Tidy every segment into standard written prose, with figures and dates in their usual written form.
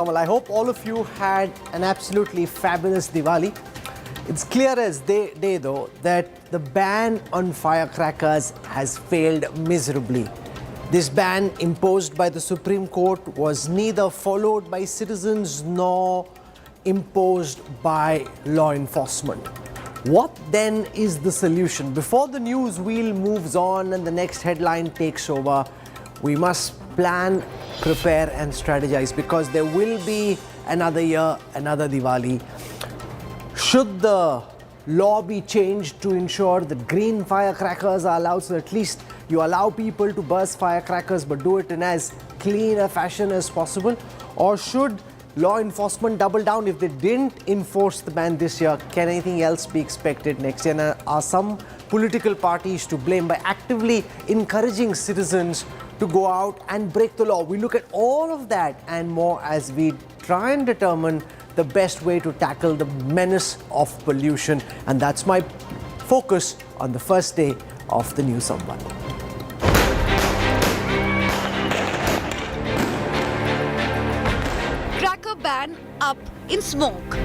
Well, I hope all of you had an absolutely fabulous Diwali. It's clear as day though that the ban on firecrackers has failed miserably. This ban imposed by the Supreme Court was neither followed by citizens nor imposed by law enforcement. What then is the solution? Before the news wheel moves on and the next headline takes over, we must plan, prepare and strategize, because there will be another year, another Diwali. Should the law be changed to ensure that green firecrackers are allowed, so at least you allow people to burst firecrackers but do it in as clean a fashion as possible? Or should law enforcement double down? If they didn't enforce the ban this year, can anything else be expected next year? And are some political parties to blame by actively encouraging citizens to go out and break the law? We look at all of that and more as we try and determine the best way to tackle the menace of pollution. And that's my focus on the first day of the new Samvat. Cracker ban up in smoke.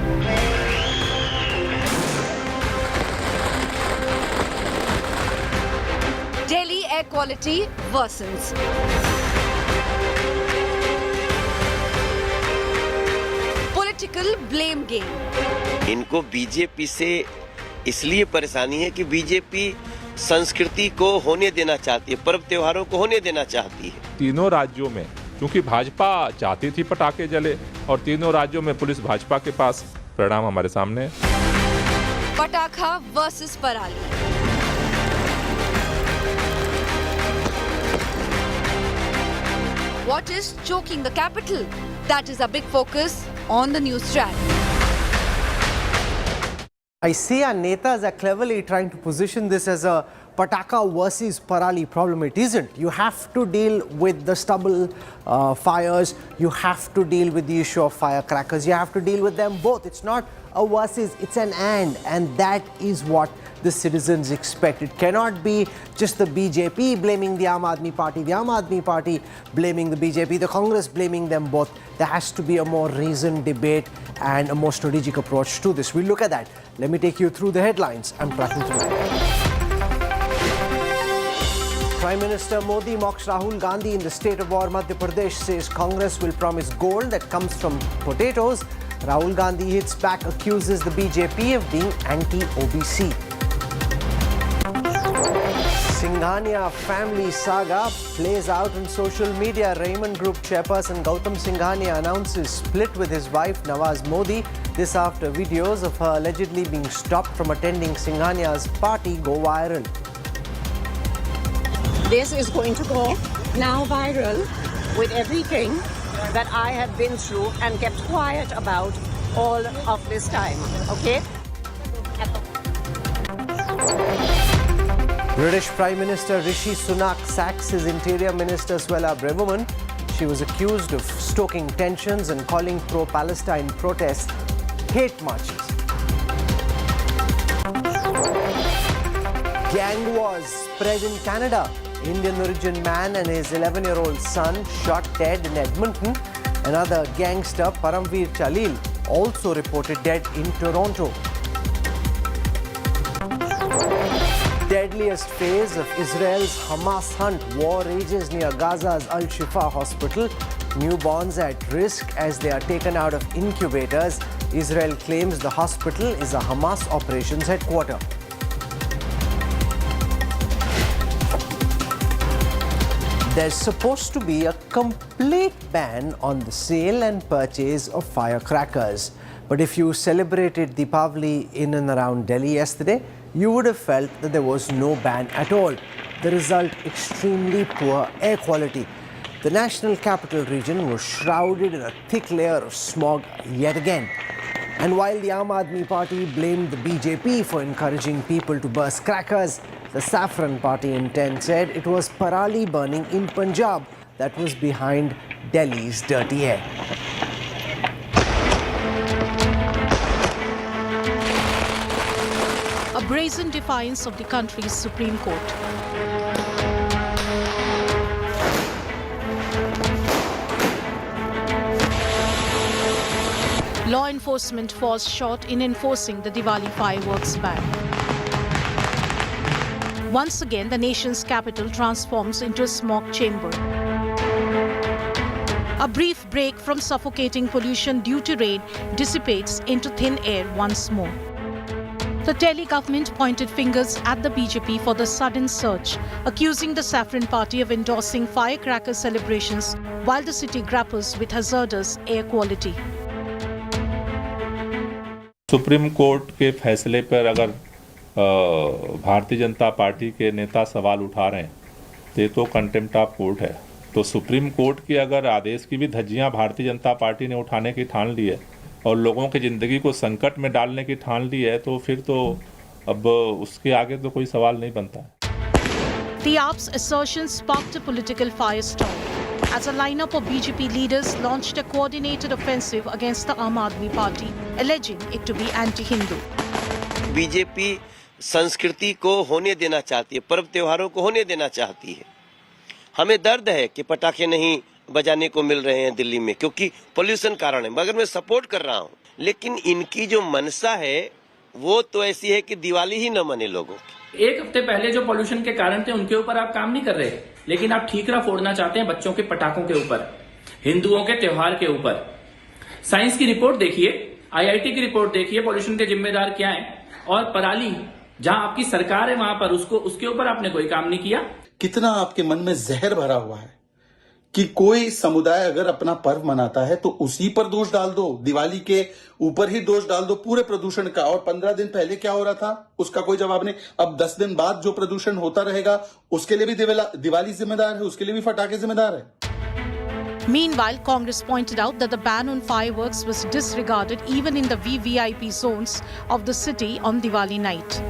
Delhi air quality worsens. Political blame game. इनको BJP से इसलिए परेशानी है कि BJP संस्कृति को होने देना चाहती है, पर्व त्योहारों को होने देना चाहती है। तीनों राज्यों में क्योंकि भाजपा चाहती थी पटाखे जले और तीनों राज्यों में पुलिस भाजपा के पास, परिणाम हमारे सामने है। पटाखा वर्सेस पराली। What is choking the capital? That is a big focus on the NewsTrack. I see our netas are cleverly trying to position this as a Pataka versus Parali problem. It isn't. You have to deal with the stubble fires. You have to deal with the issue of firecrackers. You have to deal with them both. It's not a versus, it's an and that is what the citizens expect. It cannot be just the BJP blaming the Aam Aadmi Party, the Aam Aadmi Party blaming the BJP, the Congress blaming them both. There has to be a more reasoned debate and a more strategic approach to this. We'll look at that. Let me take you through the headlines. I'm tracking through. Prime Minister Modi mocks Rahul Gandhi in the state of war. Madhya Pradesh says Congress will promise gold that comes from potatoes. Rahul Gandhi hits back, accuses the BJP of being anti-OBC. Singhania family saga plays out on social media. Raymond Group chairperson Gautam Singhania announces split with his wife Nawaz Modi. This after videos of her allegedly being stopped from attending Singhania's party go viral. This is going to go now viral with everything that I have been through and kept quiet about all of this time, okay? British Prime Minister Rishi Sunak sacks his Interior Minister Suella Braverman. She was accused of stoking tensions and calling pro-Palestine protests hate marches. Gang wars spread in Canada. Indian origin man and his 11-year-old son shot dead in Edmonton. Another gangster, Paramveer Chalil, also reported dead in Toronto. Deadliest phase of Israel's Hamas hunt. War rages near Gaza's Al-Shifa hospital. Newborns at risk as they are taken out of incubators. Israel claims the hospital is a Hamas operations headquarters. There's supposed to be a complete ban on the sale and purchase of firecrackers. But if you celebrated Diwali in and around Delhi yesterday, you would have felt that there was no ban at all. The result, extremely poor air quality. The national capital region was shrouded in a thick layer of smog yet again. And while the Aam Aadmi Party blamed the BJP for encouraging people to burst crackers, the Saffron Party intent said it was Parali burning in Punjab that was behind Delhi's dirty air. A brazen defiance of the country's Supreme Court. Law enforcement falls short in enforcing the Diwali fireworks ban. Once again, the nation's capital transforms into a smog chamber. A brief break from suffocating pollution due to rain dissipates into thin air once more. The Delhi government pointed fingers at the BJP for the sudden surge, accusing the Saffron Party of endorsing firecracker celebrations while the city grapples with hazardous air quality. Supreme court के फैसले पर अगर Bharatiya Janata party के नेता सवाल उठा रहे हैं तो ये तो कंटेम्प्ट ऑफ कोर्ट है। तो सुप्रीम कोर्ट की अगर आदेश की भी धज्जियां भारतीय जनता पार्टी ने उठाने की ठान ली है और लोगों की ज़िंदगी को संकट में डालने की ठान ली है तो फिर तो अब उसके आगे तो कोई सवाल नहीं बनता है। The AAP's assertion sparked a political firestorm as a lineup of BJP leaders launched a coordinated offensive against the Aam Aadmi Party, alleging it to be anti-Hindu. BJP संस्कृति को होने देना चाहती है, पर्व त्योहारों को होने देना चाहती है। हमें दर्द है कि पटाखे नहीं बजाने को मिल रहे हैं दिल्ली में क्योंकि पोल्यूशन कारण है, मगर मैं सपोर्ट कर रहा हूं। लेकिन इनकी जो मनसा है वो तो ऐसी है कि दिवाली ही न मने लोगों की। एक हफ्ते पहले जो पोल्यूशन के कारण थे उनके ऊपर आप काम नहीं कर रहे, लेकिन आप ठीकरा फोड़ना चाहते हैं बच्चों के पटाखों के ऊपर, हिंदुओं के त्योहार के ऊपर। साइंस की रिपोर्ट देखिए, IIT की रिपोर्ट देखिए, पोल्यूशन के जिम्मेदार क्या है। और पराली जहां आपकी सरकार है वहां पर उसके ऊपर आपने कोई काम नहीं किया। कितना आपके मन में जहर भरा हुआ है कि कोई समुदाय अगर अपना पर्व मनाता है तो उसी पर दोष डाल दो, दिवाली के ऊपर ही दोष डाल दो पूरे प्रदूषण का। और 15 दिन पहले क्या हो रहा था उसका कोई जवाब नहीं। अब 10 दिन बाद जो प्रदूषण होता रहेगा उसके लिए भी दिवाली जिम्मेदार है, उसके लिए भी पटाखे जिम्मेदार है। Meanwhile, Congress pointed out that the ban on fireworks was disregarded even in the VVIP zones of the city on Diwali night.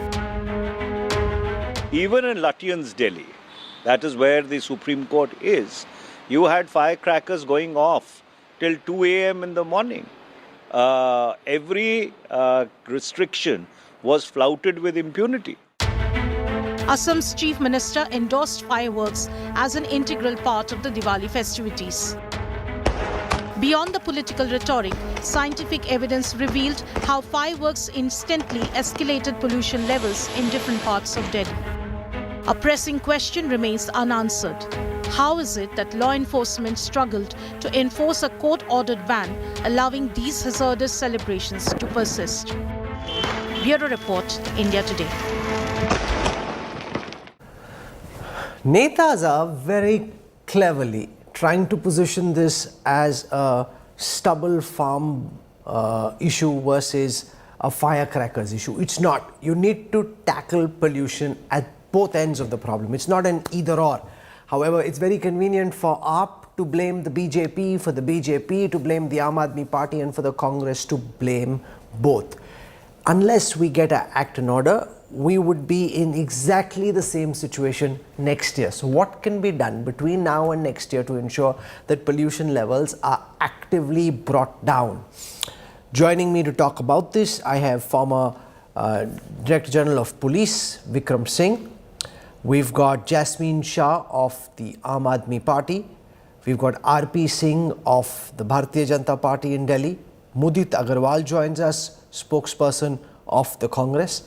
Even in Lutyens, Delhi, that is where the Supreme Court is, you had firecrackers going off till 2 a.m. in the morning. Every restriction was flouted with impunity. Assam's chief minister endorsed fireworks as an integral part of the Diwali festivities. Beyond the political rhetoric, scientific evidence revealed how fireworks instantly escalated pollution levels in different parts of Delhi. A pressing question remains unanswered. How is it that law enforcement struggled to enforce a court-ordered ban, allowing these hazardous celebrations to persist? Bureau Report, India Today. Netas are very cleverly trying to position this as a stubble farm issue versus a firecrackers issue. It's not. You need to tackle pollution at both ends of the problem. It's not an either or. However, it's very convenient for AAP to blame the BJP, for the BJP to blame the Aam Aadmi Party, and for the Congress to blame both. Unless we get an act in order, we would be in exactly the same situation next year. So what can be done between now and next year to ensure that pollution levels are actively brought down? Joining me to talk about this, I have former Director General of Police, Vikram Singh. We've got Jasmine Shah of the Aam Aadmi Party. We've got RP Singh of the Bharatiya Janata Party in Delhi. Mudit Agarwal joins us, spokesperson of the Congress.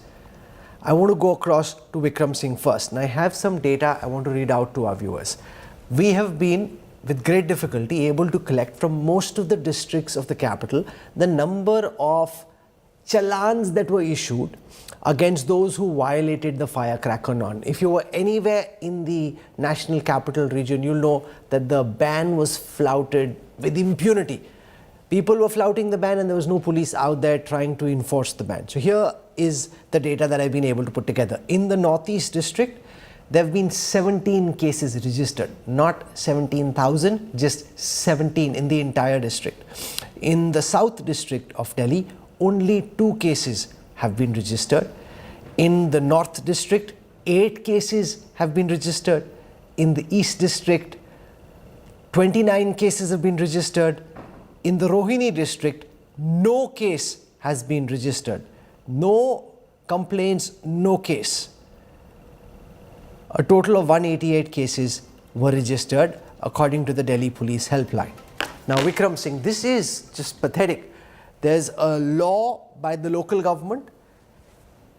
I want to go across to Vikram Singh first, and I have some data I want to read out to our viewers. We have been, with great difficulty, able to collect from most of the districts of the capital the number of challans that were issued against those who violated the firecracker ban. If you were anywhere in the national capital region, you'll know that the ban was flouted with impunity. People were flouting the ban and there was no police out there trying to enforce the ban. So here is the data that I've been able to put together. In the Northeast district, there have been 17 cases registered, not 17,000, just 17 in the entire district. In the South district of Delhi, only 2 cases have been registered. In the North district, 8 cases have been registered. In the East district, 29 cases have been registered. In the Rohini district, no case has been registered. No complaints, no case. A total of 188 cases were registered according to the Delhi Police Helpline. Now, Vikram Singh, this is just pathetic There's a law by the local government,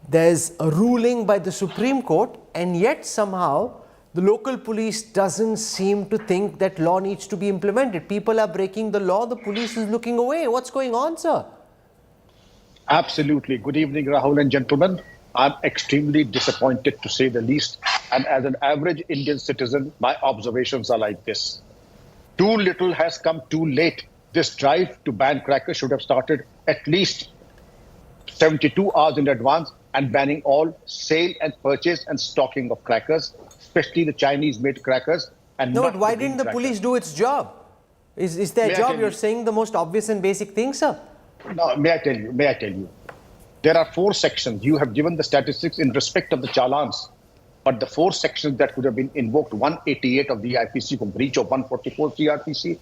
there's a ruling by the Supreme Court, and yet somehow the local police doesn't seem to think that law needs to be implemented. People are breaking the law, the police is looking away. What's going on, sir? Absolutely. Good evening, Rahul and gentlemen. I'm extremely disappointed, to say the least. And as an average Indian citizen, my observations are like this. Too little has come too late. This drive to ban crackers should have started at least 72 hours in advance, and banning all sale and purchase and stocking of crackers, especially the Chinese-made crackers. And No, not but why the green didn't the crackers. police do its job? Is their May I job? tell You're you? saying the most obvious and basic thing, sir. No, may I tell you? There are 4 sections. You have given the statistics in respect of the challans, but the 4 sections that could have been invoked, 188 of the IPC for breach of 144 CRPC,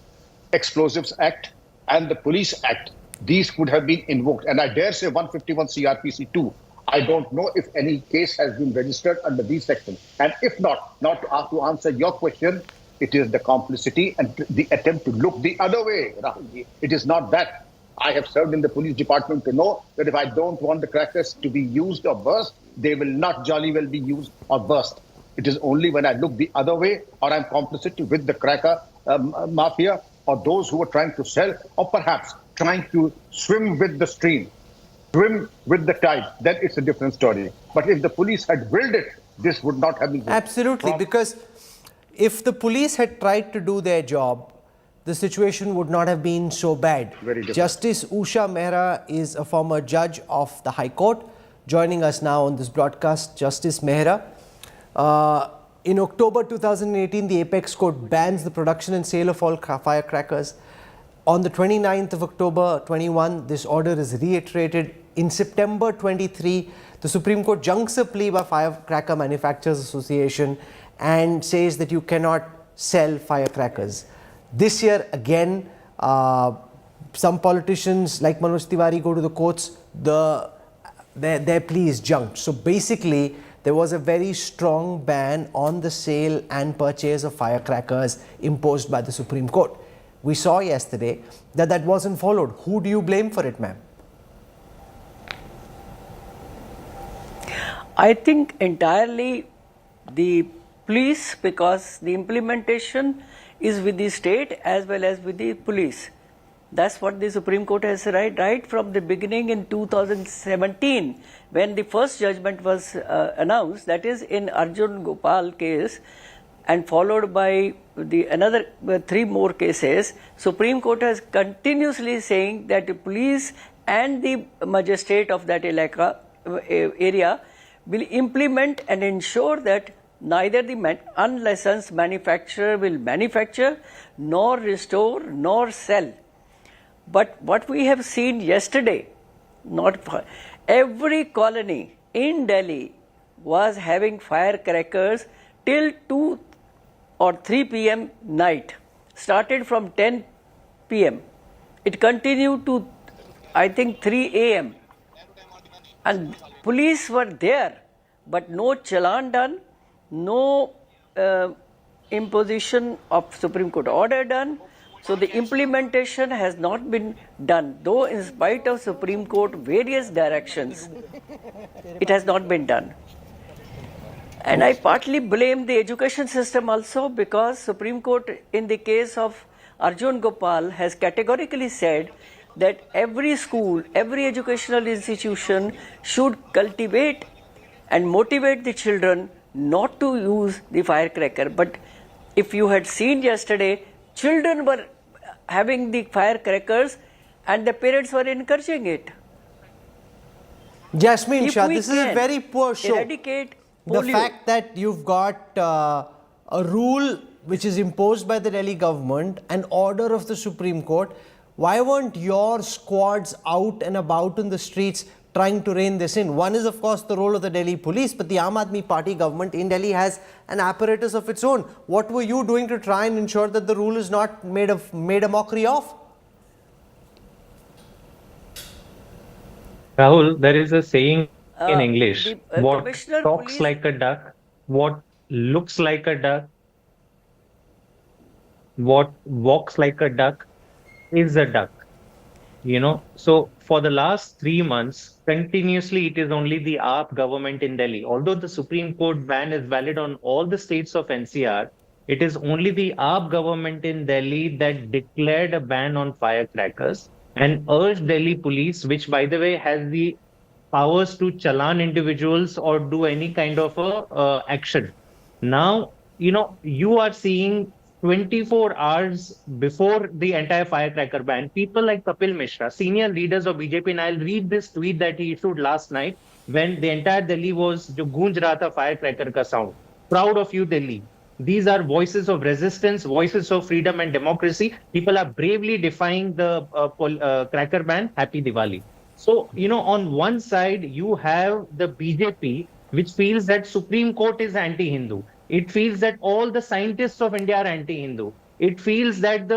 Explosives Act, and the Police Act, these could have been invoked. And I dare say 151 CRPC too. I don't know if any case has been registered under these sections. And if not to answer your question, it is the complicity and the attempt to look the other way, Rahul. It is not that. I have served in the police department to know that if I don't want the crackers to be used or burst, they will not jolly well be used or burst. It is only when I look the other way, or I'm complicit with the cracker mafia, or those who are trying to sell, or perhaps trying to swim with the stream, swim with the tide, then it's a different story. But if the police had willed it, this would not have been. Absolutely, because if the police had tried to do their job, the situation would not have been so bad. Very different. Justice Usha Mehra is a former judge of the High Court, joining us now on this broadcast. Justice Mehra, in October 2018, the Apex Court bans the production and sale of all firecrackers. On the 29th of October 21, this order is reiterated. In September 23, the Supreme Court junks a plea by Firecracker Manufacturers Association and says that you cannot sell firecrackers. This year, again, some politicians like Manoj Tiwari go to the courts, their plea is junked. So basically, there was a very strong ban on the sale and purchase of firecrackers imposed by the Supreme Court. We saw yesterday that that wasn't followed. Who do you blame for it, ma'am? I think entirely the police, because the implementation is with the state as well as with the police. That's what the Supreme Court has said right from the beginning in 2017, when the first judgment was announced, that is in Arjun Gopal case, and followed by the another 3 more cases. Supreme Court has continuously saying that the police and the magistrate of that area will implement and ensure that neither the unlicensed manufacturer will manufacture, nor restore, nor sell. But what we have seen yesterday, every colony in Delhi was having firecrackers till 2 or 3 p.m. night. Started from 10 p.m. It continued to, I think, 3 a.m. And police were there, but no challan done, no imposition of Supreme Court order done. So the implementation has not been done, though in spite of Supreme Court various directions, it has not been done. And I partly blame the education system also, because Supreme Court in the case of Arjun Gopal has categorically said that every school, every educational institution should cultivate and motivate the children not to use the firecracker. But if you had seen yesterday, children were having the firecrackers and the parents were encouraging it. Jasmine If Shah, we this is a can very poor show. eradicate The polio. fact that you've got a rule which is imposed by the Delhi government, an order of the Supreme Court, why weren't your squads out and about in the streets trying to rein this in? One is, of course, the role of the Delhi police, but the Aam Aadmi Party government in Delhi has an apparatus of its own. What were you doing to try and ensure that the rule is not made a mockery of? Rahul, there is a saying in English, the what Commissioner talks Police- like a duck, what looks like a duck, what walks like a duck is a duck. So for the last 3 months, continuously, it is only the AAP government in Delhi. Although the Supreme Court ban is valid on all the states of NCR, it is only the AAP government in Delhi that declared a ban on firecrackers and urged Delhi police, which by the way has the powers to challan individuals or do any kind of a action. Now, you are seeing 24 hours before the entire firecracker ban, people like Kapil Mishra, senior leaders of BJP, and I'll read this tweet that he issued last night when the entire Delhi was jo goonj raha tha firecracker ka sound. Proud of you, Delhi. These are voices of resistance, voices of freedom and democracy. People are bravely defying the cracker ban. Happy Diwali. So, on one side, you have the BJP, which feels that Supreme Court is anti-Hindu. It feels that all the scientists of India are anti-Hindu. It feels that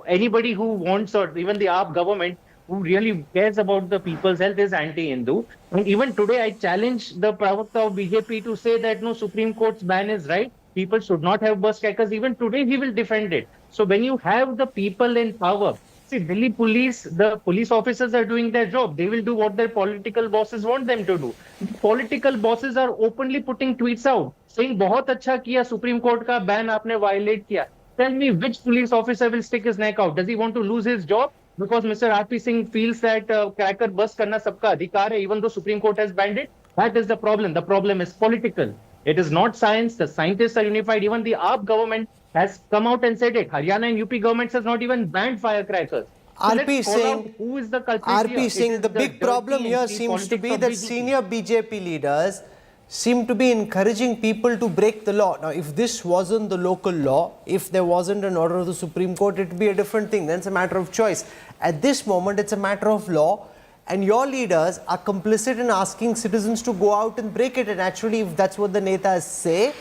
anybody who wants, or even the AAP government who really cares about the people's health is anti-Hindu. And even today, I challenge the Pravakta of BJP to say that no, Supreme Court's ban is right. People should not have burst crackers. Even today, he will defend it. So when you have the people in power, see, Delhi police, the police officers are doing their job. They will do what their political bosses want them to do. Political bosses are openly putting tweets out saying, "बहुत अच्छा किया Supreme Court का ban आपने violate किया." Tell me which police officer will stick his neck out? Does he want to lose his job? Because Mr. R.P. Singh feels that cracker burst करना सबका अधिकार है, even though Supreme Court has banned it. That is the problem. The problem is political. It is not science. The scientists are unified. Even the AAP government has come out and said it. Haryana and UP governments has not even banned firecrackers. So RP Singh, who is the culprit RP Singh, the big problem here seems to be that senior BJP leaders seem to be encouraging people to break the law. Now, if this wasn't the local law, if there wasn't an order of the Supreme Court, it would be a different thing. Then it's a matter of choice. At this moment, it's a matter of law, and your leaders are complicit in asking citizens to go out and break it. And actually, if that's what the netas say,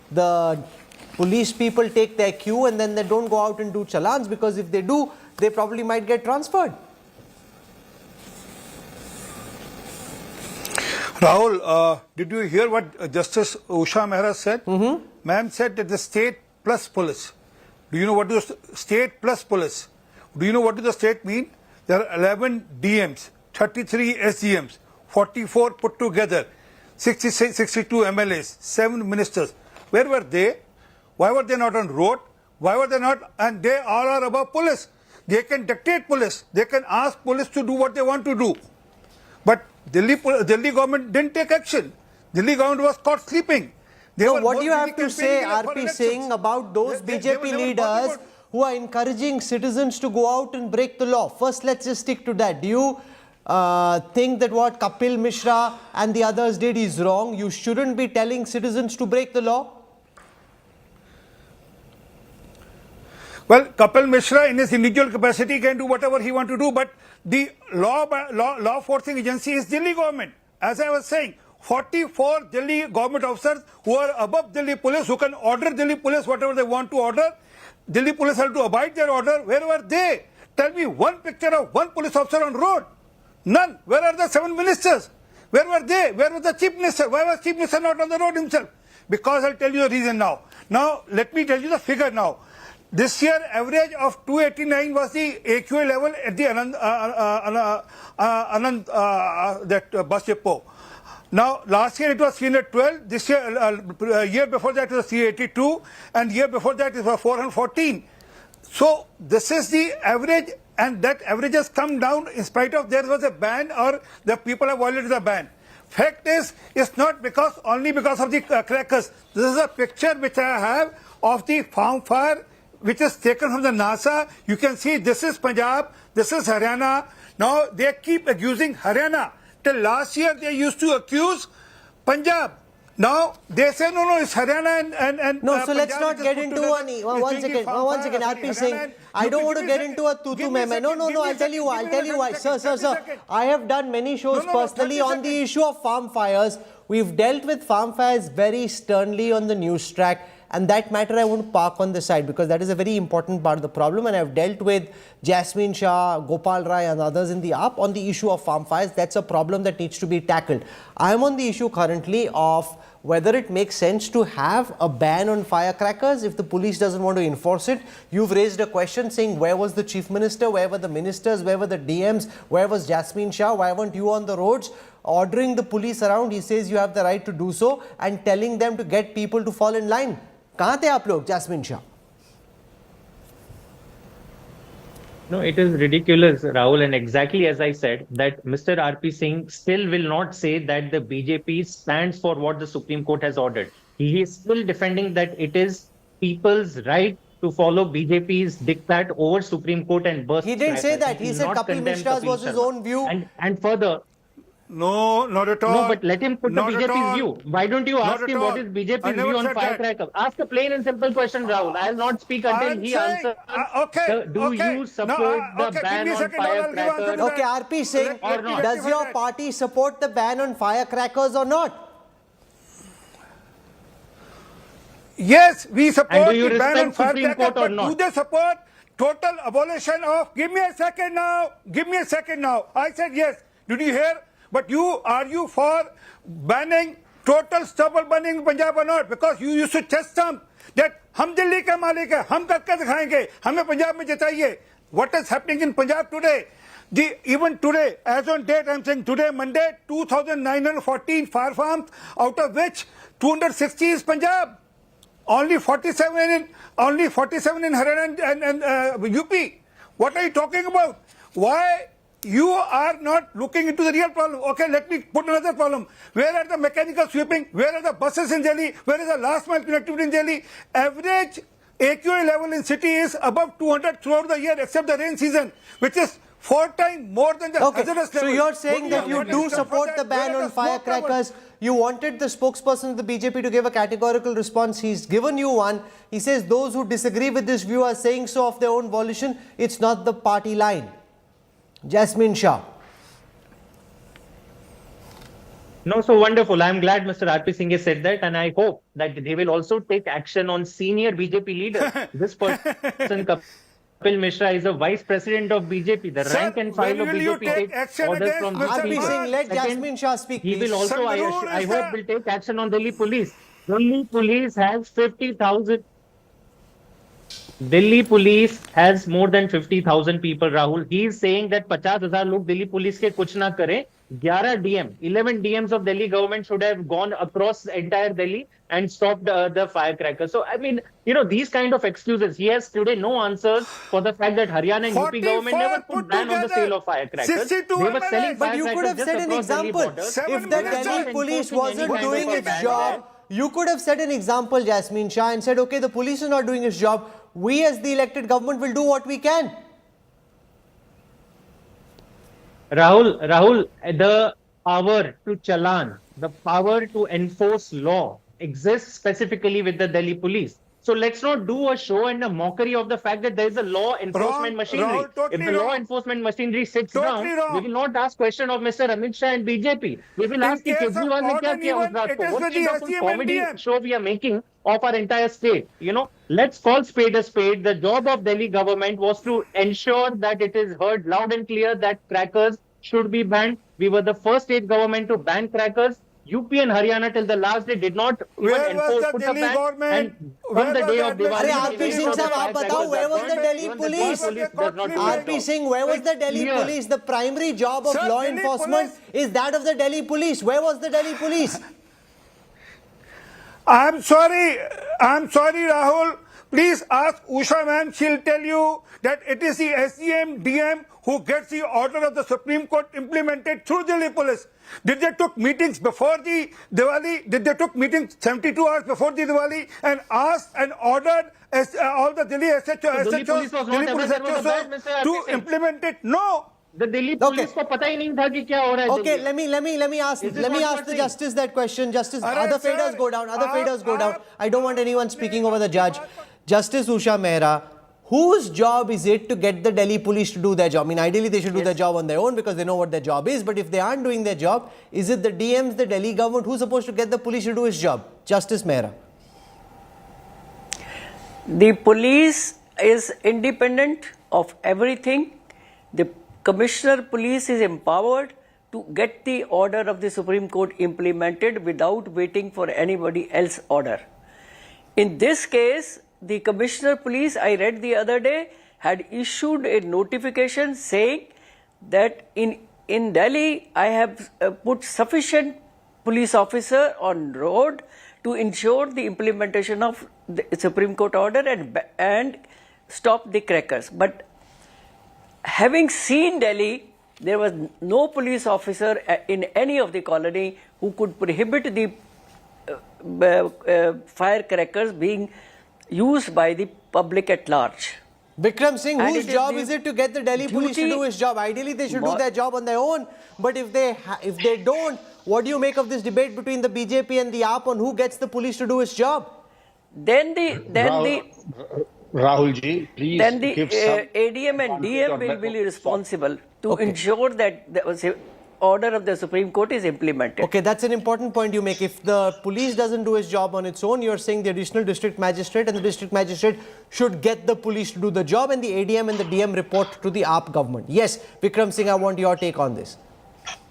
the police people take their cue and then they don't go out and do challans, because if they do, they probably might get transferred. Rahul, did you hear what Justice Usha Mehra said? Ma'am said that the state plus police. Do you know what is state plus police? Do you know what does the state mean? There are 11 DMs, 33 SGMs, 44 put together, 66, 62 MLAs, 7 ministers. Where were they? Why were they not on road? Why were they not? And they all are above police. They can dictate police. They can ask police to do what they want to do. But Delhi government didn't take action. Delhi government was caught sleeping. So what do you have to say, RP Singh, about those BJP leaders who are encouraging citizens to go out and break the law? First, let's just stick to that. Do you think that what Kapil Mishra and the others did is wrong? You shouldn't be telling citizens to break the law? Well, Kapil Mishra in his individual capacity can do whatever he wants to do, but the law enforcing agency is Delhi government. As I was saying, 44 Delhi government officers who are above Delhi police, who can order Delhi police whatever they want to order. Delhi police have to abide their order. Where were they? Tell me one picture of one police officer on road. None. Where are the 7 ministers? Where were they? Where was the chief minister? Why was chief minister not on the road himself? Because I'll tell you the reason now. Now, let me tell you the figure now. This year, average of 289 was the AQA level at the Anand bus depot. Now, last year it was 312. This year, year before that it was 382, and year before that it was 414. So this is the average, and that average has come down in spite of there was a ban or the people have violated the ban. Fact is, it's not only because of the crackers. This is a picture which I have of the farm fire, which is taken from the NASA. You can see this is Punjab, this is Haryana. Now they keep accusing Haryana. Till last year they used to accuse Punjab. Now they say no, it's Haryana and no. So let's not get into one second, RP Singh. I don't want to get into a tutu meme. No. I'll tell you why. Sir. I have done many shows personally on the issue of farm fires. We've dealt with farm fires very sternly on the NewsTrack. And that matter I want to park on the side, because that is a very important part of the problem. And I've dealt with Jasmine Shah, Gopal Rai and others in the AAP on the issue of farm fires. That's a problem that needs to be tackled. I'm on the issue currently of whether it makes sense to have a ban on firecrackers if the police doesn't want to enforce it. You've raised a question saying where was the chief minister, where were the ministers, where were the DMs, where was Jasmine Shah, why weren't you on the roads ordering the police around? He says you have the right to do so and telling them to get people to fall in line. Kahan the aap log, Jasmine Shah? No, it is ridiculous, Rahul, and exactly as I said, that Mr. RP Singh still will not say that the BJP stands for what the Supreme Court has ordered. He is still defending that it is people's right to follow BJP's diktat over Supreme Court and burst. He didn't say that. He said Kapil Mishra's was his own view. And further, no, not at all. no, but let him put the Not at BJP's all. view. Why don't you Not ask at him all. what is I BJP's never view on said that. firecrackers? Ask a plain and simple question, Rahul. I'll not speak until I'm he saying, answers. okay, Do okay. you support No, the okay, ban give me a on second, I'll give answer firecrackers? to Okay, RP Singh, Or not? does your party support the ban on firecrackers or not? Yes, we support And do you the ban on respect Supreme firecrackers, Court or but not? do they support total abolition of... Give me a second now. Give me a second now. I said yes. Did you hear? But are you for banning total stubble burning in Punjab or not? Because you used to chest stump that हम दिल्ली के मालिक हैं, हम करके दिखाएंगे, हमें पंजाब में जिताइए. What is happening in Punjab today? Even today, as on date, I'm saying today, Monday, 2,914 fire farms, out of which 260 is Punjab. Only 47 in Haryana and UP. What are you talking about? Why you are not looking into the real problem? Okay, let me put another problem. Where are the mechanical sweeping? Where are the buses in Delhi? Where is the last mile connectivity in Delhi? Average AQA level in city is above 200 throughout the year except the rain season, which is 4 times more than the hazardous level. So you're saying that you do support the ban on firecrackers. You wanted the spokesperson of the BJP to give a categorical response. He's given you one. He says those who disagree with this view are saying so of their own volition. It's not the party line. Jasmine Shah. No, so wonderful. I'm glad Mr. RP Singh has said that, and I hope that they will also take action on senior BJP leaders. This person, Kapil Mishra, is a vice president of BJP. The rank and file of BJP takes orders from the RP people. Singh, let Second, Jasmine Shah speak, he please. will also, I hope, will take action on Delhi police. Delhi police has 50,000. Delhi police has more than 50,000 people, Rahul. He is saying that 50,000 log Delhi police ke kuch na kare. 11 DMs of Delhi government should have gone across the entire Delhi and stopped the firecrackers. So, I mean, these kind of excuses. He has today no answers for the fact that Haryana and UP government never put ban on the sale of firecrackers. They were selling But you could have firecrackers said an just across Delhi example. borders. If the Delhi police wasn't doing its job, you could have set an example, Jasmine Shah, and said, okay, the police is not doing its job. We as the elected government will do what we can. Rahul, the power to challan, the power to enforce law exists specifically with the Delhi police. So let's not do a show and a mockery of the fact that there is a law enforcement machinery. Totally if the law enforcement machinery sits down, we will not ask question of Mr. Amit Shah and BJP. We will ask the Kejriwal ne kya kiya us raat ko? What kind of comedy show we are making of our entire state? Let's call spade a spade. The job of Delhi government was to ensure that it is heard loud and clear that crackers should be banned. We were the first state government to ban crackers. UP and Haryana till the last day did not even put a ban. And from the day of Diwali, RP Singh sahab, aap batao, where was the Delhi police? RP Singh, where was the Delhi police? The primary job of law enforcement is that of the Delhi police. Where was the Delhi police? I'm sorry, Rahul. Please ask Usha ma'am. She'll tell you that it is the SDM, DM who gets the order of the Supreme Court implemented through Delhi police. Did they took meetings before the Diwali? Did they took meetings 72 hours before the Diwali and asked and ordered all the Delhi SHOs to implement it? No. The Delhi police ko pata hi nahi tha ki kya ho raha hai. Okay, let me ask the justice that question. Justice, other faders go down. I don't want anyone speaking over the judge. Justice Usha Mehra, whose job is it to get the Delhi police to do their job? I mean, ideally they should do their job on their own because they know what their job is. But if they aren't doing their job, is it the DMs, the Delhi government, who's supposed to get the police to do his job? Justice Mehra. The police is independent of everything. The Commissioner Police is empowered to get the order of the Supreme Court implemented without waiting for anybody else's order. In this case, the Commissioner Police, I read the other day, had issued a notification saying that in Delhi, I have put sufficient police officer on road to ensure the implementation of the Supreme Court order and stop the crackers. But having seen Delhi, there was no police officer in any of the colony who could prohibit the firecrackers being used by the public at large. Vikram Singh, whose job is it to get the Delhi police to do his job? Ideally, they should do their job on their own. But if they don't, what do you make of this debate between the BJP and the AAP on who gets the police to do his job? Rahul ji, please. Then the give some ADM and DM will be responsible to ensure that the order of the Supreme Court is implemented. Okay, that's an important point you make. If the police doesn't do its job on its own, you're saying the additional district magistrate and the district magistrate should get the police to do the job and the ADM and the DM report to the AAP government. Yes, Vikram Singh, I want your take on this.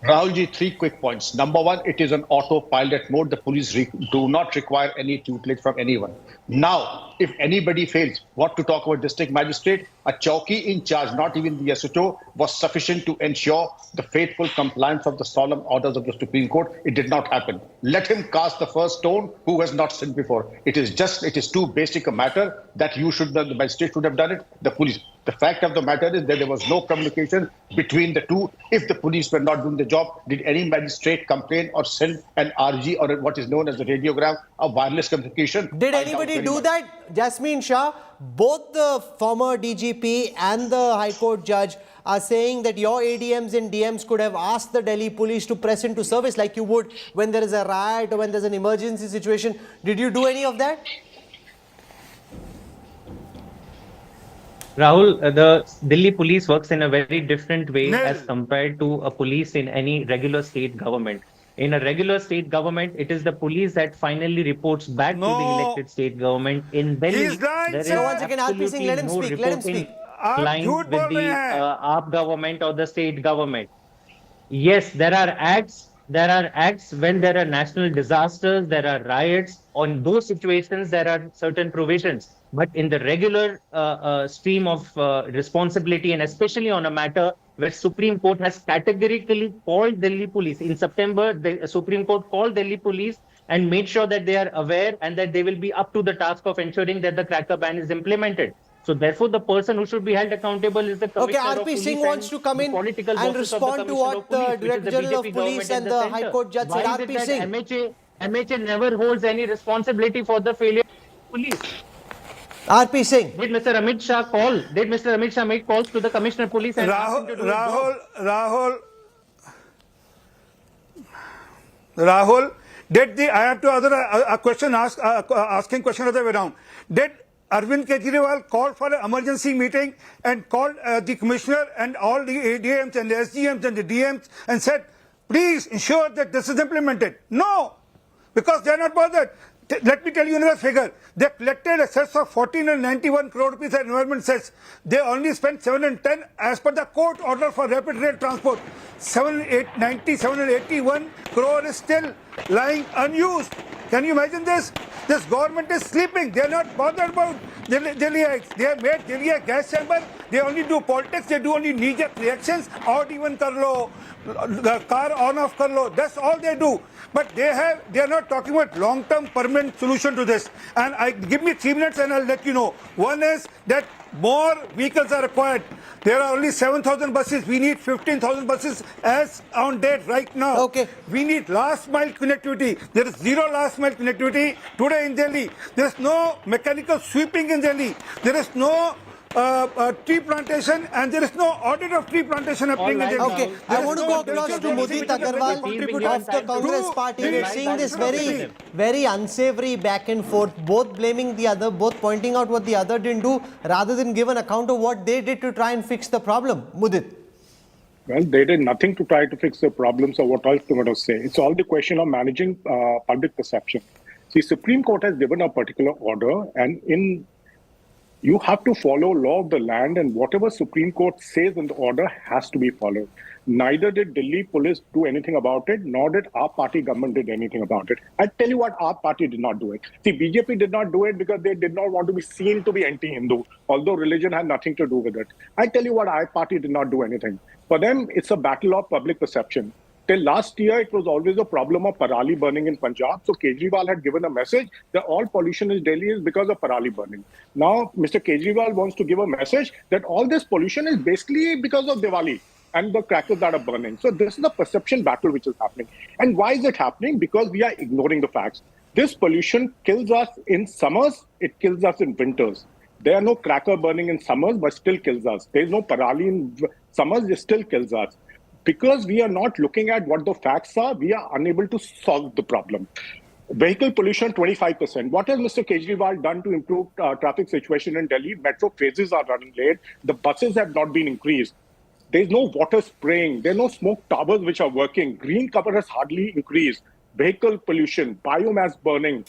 Rahul ji, 3 quick points. Number 1, it is an autopilot mode. The police do not require any tutelage from anyone. Now, if anybody fails, what to talk about district magistrate? A chowki in charge, not even the SHO, was sufficient to ensure the faithful compliance of the solemn orders of the Supreme Court. It did not happen. Let him cast the first stone who has not sinned before. It is too basic a matter that the magistrate should have done it, the police. The fact of the matter is that there was no communication between the two. If the police were not doing the job, did any magistrate complain or send an RG or what is known as a radiogram, a wireless communication? Did anybody do that? Jasmine Shah, both the former DGP and the High Court judge are saying that your ADMs and DMs could have asked the Delhi police to press into service like you would when there is a riot or when there's an emergency situation. Did you do any of that? Rahul, the Delhi police works in a very different way as compared to a police in any regular state government. In a regular state government, it is the police that finally reports back to the elected state government. In Delhi, there is absolutely no reporting line with the AAP government or the state government. Yes, there are acts when there are national disasters, there are riots. On those situations, there are certain provisions. But in the regular stream of responsibility, and especially on a matter where Supreme Court has categorically called Delhi police. In September, the Supreme Court called Delhi police and made sure that they are aware and that they will be up to the task of ensuring that the cracker ban is implemented. So therefore, the person who should be held accountable is the Commissioner of Police. RP Singh wants to come in and respond to what the Director General of Police and the High Court judge said. RP Singh. MHA never holds any responsibility for the failure of police. RP Singh. Did Mr. Amit Shah call? Did Mr. Amit Shah make calls to the Commissioner of Police and ask him to do his job? Rahul, I have to a question asking question other way around. Did Arvind Kejriwal call for an emergency meeting and called the commissioner and all the ADMs and the SGMs and the DMs and said, please ensure that this is implemented? No, because they are not bothered. Let me tell you another figure. They collected assets of 1491 crore rupees at environment cess. They only spent 710 as per the court order for rapid rail transport. 781 crore is still lying unused. Can you imagine this? This government is sleeping. They are not bothered about Delhi. They have made Delhi a gas chamber. They only do politics. They do only knee-jerk reactions. Odd even kar lo, the car on off kar lo. That's all they do. But they are not talking about long-term permanent solution to this. And give me 3 minutes and I'll let you know. One is that more vehicles are required. There are only 7,000 buses. We need 15,000 buses as on date right now. Okay. We need last mile connectivity. There is zero last mile connectivity today in Delhi. There is no mechanical sweeping in Delhi. There is no tree plantation and there is no audit of tree plantation happening in Delhi. Okay, I want to go across to Mudit Agarwal of the Congress party. We're seeing this very unsavory back and forth, both blaming the other, both pointing out what the other didn't do rather than give an account of what they did to try and fix the problem. Mudit. Well, they did nothing to try to fix the problems or what else they want to say. It's all the question of managing public perception. See, Supreme Court has given a particular order and in You have to follow law of the land, and whatever Supreme Court says in the order has to be followed. Neither did Delhi police do anything about it, nor did our party government did anything about it. I tell you what, our party did not do it. See, BJP did not do it because they did not want to be seen to be anti-Hindu, although religion had nothing to do with it. I tell you what, our party did not do anything. For them, it's a battle of public perception. Till last year, it was always a problem of parali burning in Punjab. So Kejriwal had given a message that all pollution in Delhi is because of parali burning. Now, Mr. Kejriwal wants to give a message that all this pollution is basically because of Diwali and the crackers that are burning. So this is the perception battle which is happening. And why is it happening? Because we are ignoring the facts. This pollution kills us in summers, it kills us in winters. There are no cracker burning in summers, but still kills us. There is no parali in summers, it still kills us. Because we are not looking at what the facts are, we are unable to solve the problem. Vehicle pollution, 25%. What has Mr. Kejriwal done to improve traffic situation in Delhi? Metro phases are running late. The buses have not been increased. There's no water spraying. There are no smoke towers which are working. Green cover has hardly increased. Vehicle pollution, biomass burning,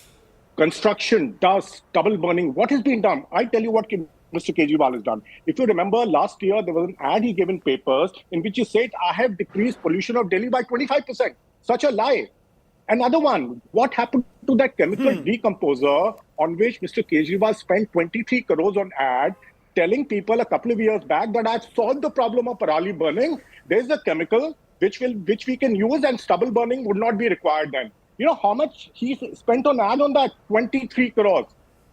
construction, dust, stubble burning. What has been done? I tell you what Mr. Kejriwal has done. If you remember, last year there was an ad he gave in papers in which he said, I have decreased pollution of Delhi by 25%. Such a lie. Another one, what happened to that chemical decomposer on which Mr. Kejriwal spent 23 crores on ad, telling people a couple of years back that I've solved the problem of parali burning. There's a chemical which we can use and stubble burning would not be required then. You know how much he spent on ad on that? 23 crores.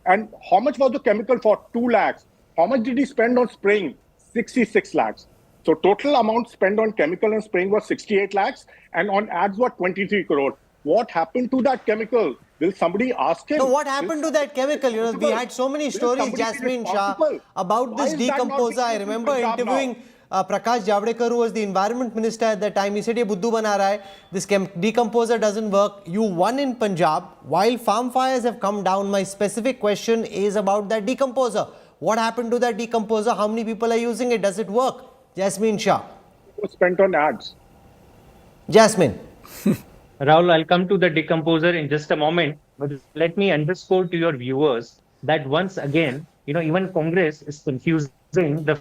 And how much was the chemical for? 2 lakhs. How much did he spend on spraying? 66 lakhs. So total amount spent on chemical and spraying was 68 lakhs and on ads was 23 crores. What happened to that chemical? Will somebody ask him? So what happened to that chemical? You know, we had so many stories, Jasmine Shah, about this decomposer. I remember interviewing Prakash Javadekar, who was the environment minister at that time. He said, "Ye buddu bana raha hai. This decomposer doesn't work." You won in Punjab. While farm fires have come down, my specific question is about that decomposer. What happened to that decomposer? How many people are using it? Does it work? Jasmine Shah. It was spent on ads. Jasmine. Rahul, I'll come to the decomposer in just a moment, but let me underscore to your viewers that once again, even Congress is confusing the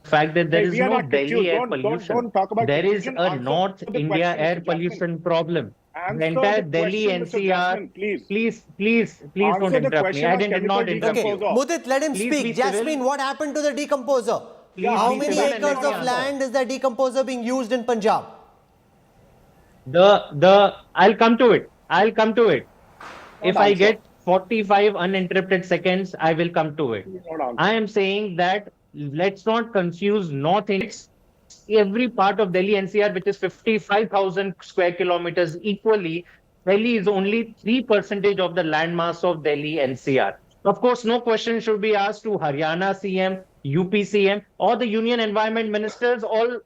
fact that there is no Delhi air pollution. There is a North India air pollution problem. The entire Delhi NCR. Please don't interrupt me. I did not interrupt you. Mudit, let him speak. Jasmine, what happened to the decomposer? How many acres of land is the decomposer being used in Punjab? I'll come to it. If I get 45 uninterrupted seconds, I will come to it. I am saying that let's not confuse North India. Every part of Delhi NCR, which is 55,000 square kilometers equally, Delhi is only 3% of the landmass of Delhi NCR. Of course, no question should be asked to Haryana CM, UP CM, or the Union Environment Ministers. All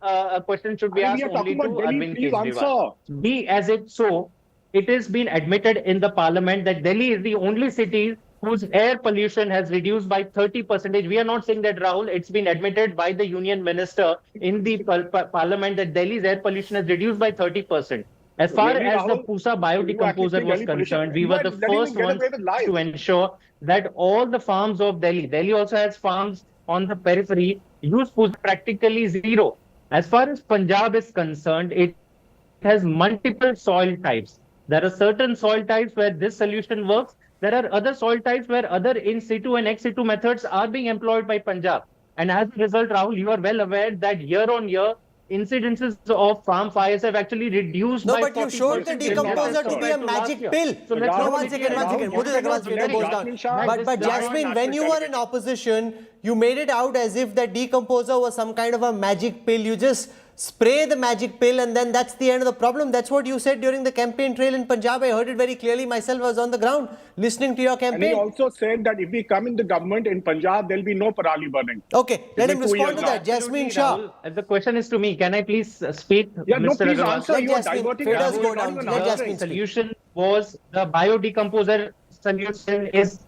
questions should be asked only to Arvind Kejriwal. Be as it so, it has been admitted in the parliament that Delhi is the only city whose air pollution has reduced by 30%. We are not saying that, Rahul. It's been admitted by the Union Minister in the parliament that Delhi's air pollution has reduced by 30%. As far as the Pusa biodecomposer was concerned, we were the first ones to ensure that all the farms of Delhi also has farms on the periphery, use Pusa practically zero. As far as Punjab is concerned, it has multiple soil types. There are certain soil types where this solution works. There are other soil types where other in situ and ex situ methods are being employed by Punjab. And as a result, Rahul, you are well aware that year on year, incidences of farm fires have actually reduced by 40%. No, but you showed the decomposer to be a magic pill. So let's one second. But Jasmine, when you were in opposition, you made it out as if that decomposer was some kind of a magic pill. You just spray the magic pill and then that's the end of the problem. That's what you said during the campaign trail in Punjab. I heard it very clearly myself. I was on the ground listening to your campaign. And he also said that if we come in the government in Punjab, there'll be no parali burning. Okay, let him respond to that. Jasmine Shah. The question is to me. Can I please speak? Yeah, no, please answer. Let Jasmine The solution was the biodecomposer solution is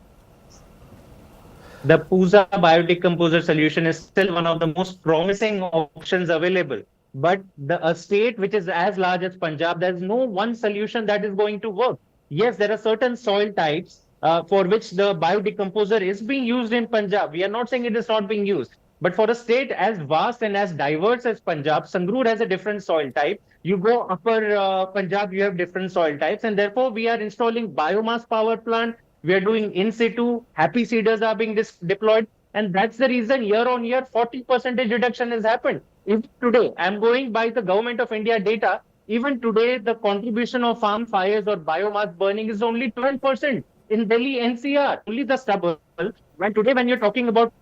the Pusa biodecomposer solution is still one of the most promising options available. But a state which is as large as Punjab, there's no one solution that is going to work. Yes, there are certain soil types for which the biodecomposer is being used in Punjab. We are not saying it is not being used. But for a state as vast and as diverse as Punjab, Sangrur has a different soil type. You go upper Punjab, you have different soil types. And therefore, we are installing biomass power plant. We are doing in situ. Happy seeders are being deployed. And that's the reason year on year, 40% reduction has happened. If today, I'm going by the Government of India data, even today, the contribution of farm fires or biomass burning is only 12% in Delhi NCR, only the stubble. When today, when you're talking about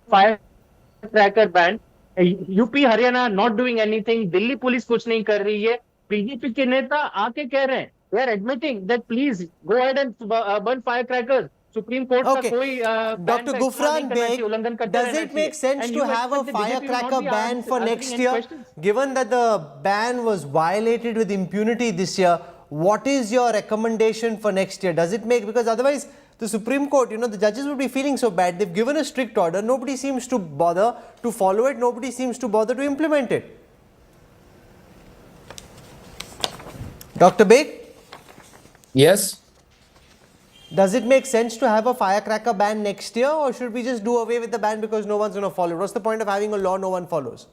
firecracker ban, UP, Haryana not doing anything, Delhi police कुछ नहीं कर रही है, BJP के नेता आके कह रहे हैं, they are admitting that please go ahead and burn firecrackers. Supreme Court Okay. का कोई Dr. Gufran Beg, does it make sense to have a firecracker ban for next year? Given that the ban was violated with impunity this year, what is your recommendation for next year? Does it make, because otherwise the Supreme Court, the judges would be feeling so bad. They've given a strict order. Nobody seems to bother to follow it. Nobody seems to bother to implement it. Dr. Beg? Yes. Does it make sense to have a firecracker ban next year, or should we just do away with the ban because no one's going to follow it? What's the point of having a law no one follows?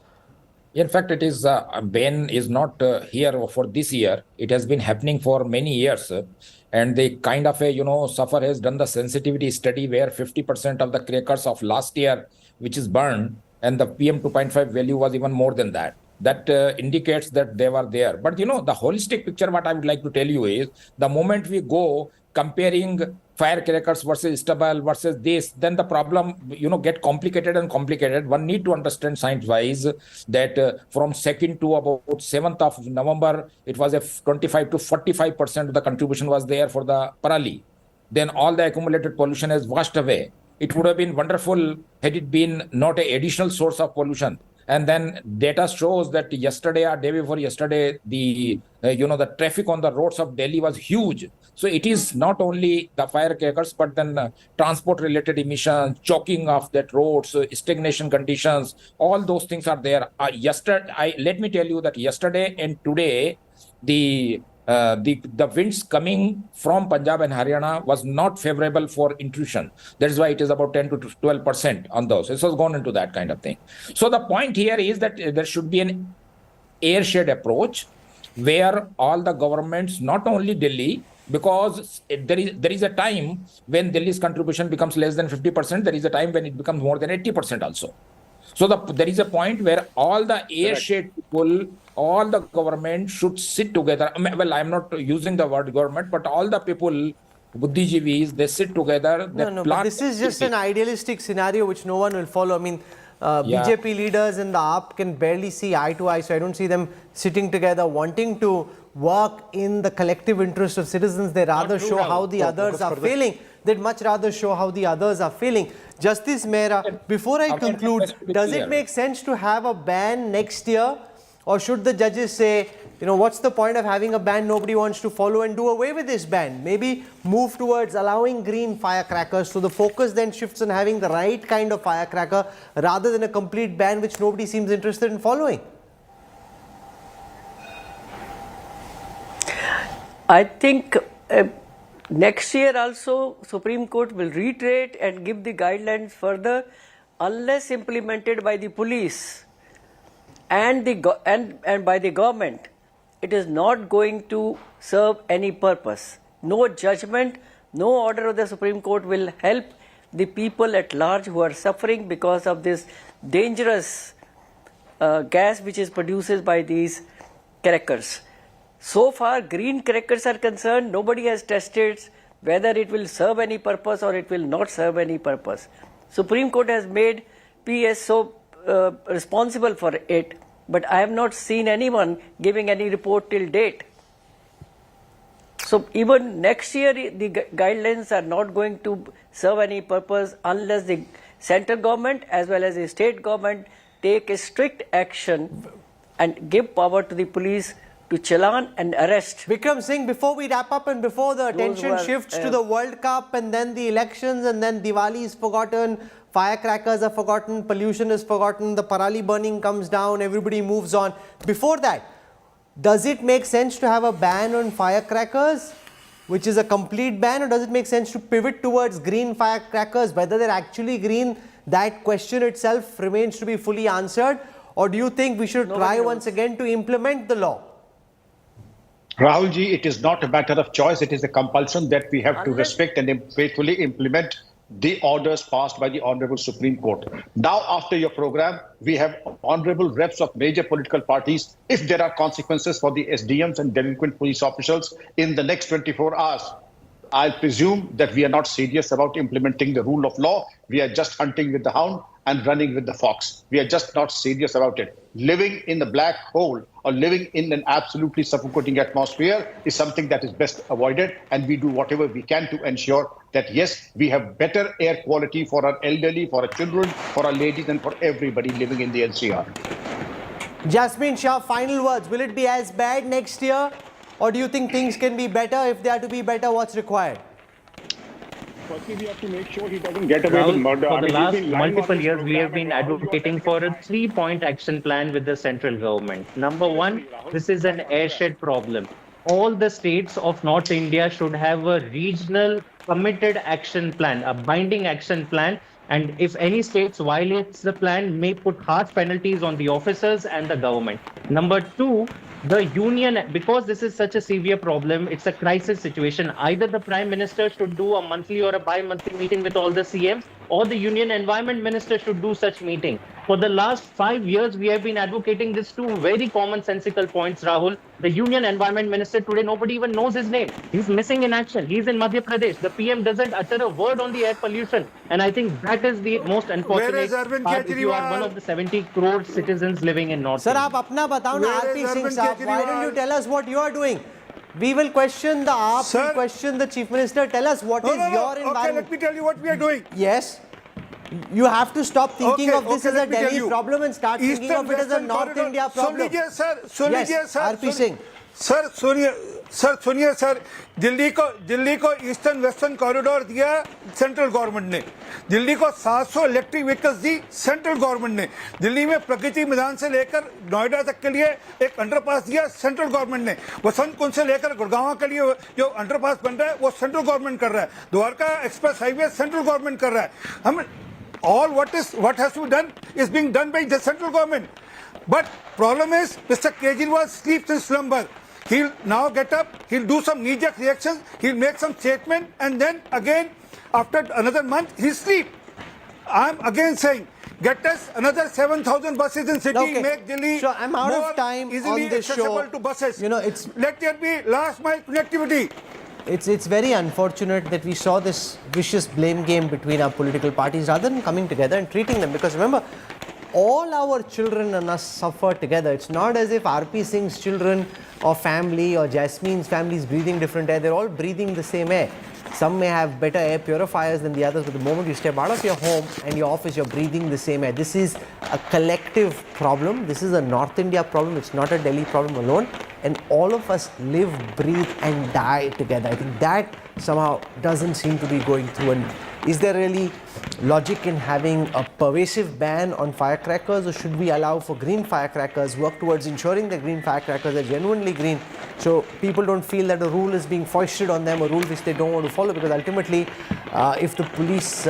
In fact, it is a ban is not here for this year. It has been happening for many years. And the kind of SAFER has done the sensitivity study where 50% of the crackers of last year, which is burned, and the PM 2.5 value was even more than that. That indicates that they were there. But the holistic picture, what I would like to tell you is, the moment we go comparing firecrackers versus stubble versus this, then the problem, get complicated and complicated. One need to understand science-wise that from 2nd to about 7th of November, it was a 25 to 45% of the contribution was there for the parali. Then all the accumulated pollution has washed away. It would have been wonderful had it been not an additional source of pollution. And then data shows that yesterday or day before yesterday, the the traffic on the roads of Delhi was huge. So it is not only the firecrackers, but then transport-related emissions, choking of that roads, stagnation conditions, all those things are there. Let me tell you that yesterday and today, the winds coming from Punjab and Haryana was not favorable for intrusion. That is why it is about 10 to 12% on those. It has gone into that kind of thing. So the point here is that there should be an airshed approach where all the governments, not only Delhi, because there is a time when Delhi's contribution becomes less than 50%, there is a time when it becomes more than 80% also. So there is a point where all the airshed people, all the government should sit together. Well, I'm not using the word government, but all the people, Buddhijivis, they sit together. But this is just an idealistic scenario which no one will follow. I mean, BJP leaders and the AAP can barely see eye to eye, so I don't see them sitting together wanting to work in the collective interest of citizens. They rather show how the others are failing. They'd much rather show how the others are failing. Justice Mehra, before I conclude, does it make sense to have a ban next year? Or should the judges say, what's the point of having a ban nobody wants to follow, and do away with this ban? Maybe move towards allowing green firecrackers, so the focus then shifts on having the right kind of firecracker rather than a complete ban which nobody seems interested in following. I think next year also Supreme Court will reiterate and give the guidelines further, unless implemented by the police and by the government. It is not going to serve any purpose. No judgment, no order of the Supreme Court will help the people at large who are suffering because of this dangerous gas which is produced by these crackers. So far, green crackers are concerned, nobody has tested whether it will serve any purpose or it will not serve any purpose. Supreme Court has made PSO responsible for it, but I have not seen anyone giving any report till date. So even next year, the guidelines are not going to serve any purpose unless the central government as well as the state government take a strict action and give power to the police to challan and arrest. Vikram Singh, before we wrap up and before the attention shifts to the World Cup and then the elections and then Diwali is forgotten, firecrackers are forgotten, pollution is forgotten, the parali burning comes down, everybody moves on. Before that, does it make sense to have a ban on firecrackers? which is a complete ban, or does it make sense to pivot towards green firecrackers? Whether they're actually green, that question itself remains to be fully answered. Or do you think we should try once again to implement the law? Rahul ji, it is not a matter of choice. It is a compulsion that we have to respect and faithfully implement the orders passed by the Honorable Supreme Court. Now, after your program, we have honorable reps of major political parties. If there are consequences for the SDMs and delinquent police officials in the next 24 hours, I presume that we are not serious about implementing the rule of law. We are just hunting with the hound and running with the fox. We are just not serious about it. Living in the black hole or living in an absolutely suffocating atmosphere is something that is best avoided, and we do whatever we can to ensure that, yes, we have better air quality for our elderly, for our children, for our ladies, and for everybody living in the NCR. Jasmine Shah, final words. Will it be as bad next year? Or do you think things can be better? If they are to be better, what's required? Firstly, we have to make sure he doesn't get away with murder. For the last multiple years, we have been advocating for a 3-point action plan with the central government. Number one, this is an airshed problem. All the states of North India should have a regional committed action plan, a binding action plan. And if any states violates the plan, may put harsh penalties on the officers and the government. Number two, the union, because this is such a severe problem, it's a crisis situation. Either the Prime Minister should do a monthly or a bi-monthly meeting with all the CMs, or the Union Environment Minister should do such meeting. For the last 5 years, we have been advocating these two very commonsensical points, Rahul. The Union Environment Minister today, nobody even knows his name. He's missing in action. He's in Madhya Pradesh. The PM doesn't utter a word on the air pollution. And I think that is the most unfortunate part if you are one of the 70 crore citizens living in North India. Sir, aap apna batao na, RP Singh sahab, why don't you tell us what you are doing? We will question the AAP, we'll question the Chief Minister. Tell us what is your environment. Okay, let me tell you what we are doing. Yes. You have to stop thinking of this as a Delhi problem and start thinking of it as a North India problem. Yes, RP Singh. Sir सुनिए sir, Delhi को eastern western corridor दिया central government ने, दिल्ली को 700 electric vehicles the central government ने, दिल्ली में प्रगति मैदान से लेकर नोएडा तक के लिए एक अंडरपास दिया सेंट्रल गवर्नमेंट ने, वसंत कुंज से लेकर गुड़गांव के लिए जो अंडरपास बन रहा है वो सेंट्रल गवर्नमेंट कर रहा है, Dwarka express highway central government कर रहा है. हम all what has to be done is being done by the central government. But problem is Mr. Kejriwal sleeps in slumber. He'll now get up, he'll do some knee-jerk reactions, he'll make some statement, and then again, after another month, he'll sleep. I'm again saying, get us another 7,000 buses in city, Okay. make Delhi So I'm out of time easily on this accessible show. to buses. You know, it's Let there be last mile connectivity. It's very unfortunate that we saw this vicious blame game between our political parties rather than coming together and treating them. Because remember, all our children and us suffer together. It's not as if RP Singh's children or family or Jasmine's family is breathing different air. They're all breathing the same air. Some may have better air purifiers than the others, but the moment you step out of your home and your office, you're breathing the same air. This is a collective problem. This is a North India problem. It's not a Delhi problem alone. And all of us live, breathe and die together. I think that somehow doesn't seem to be going through. And is there really logic in having a pervasive ban on firecrackers, or should we allow for green firecrackers, work towards ensuring that green firecrackers are genuinely green, so people don't feel that a rule is being foisted on them, a rule which they don't want to follow? Because ultimately, if the police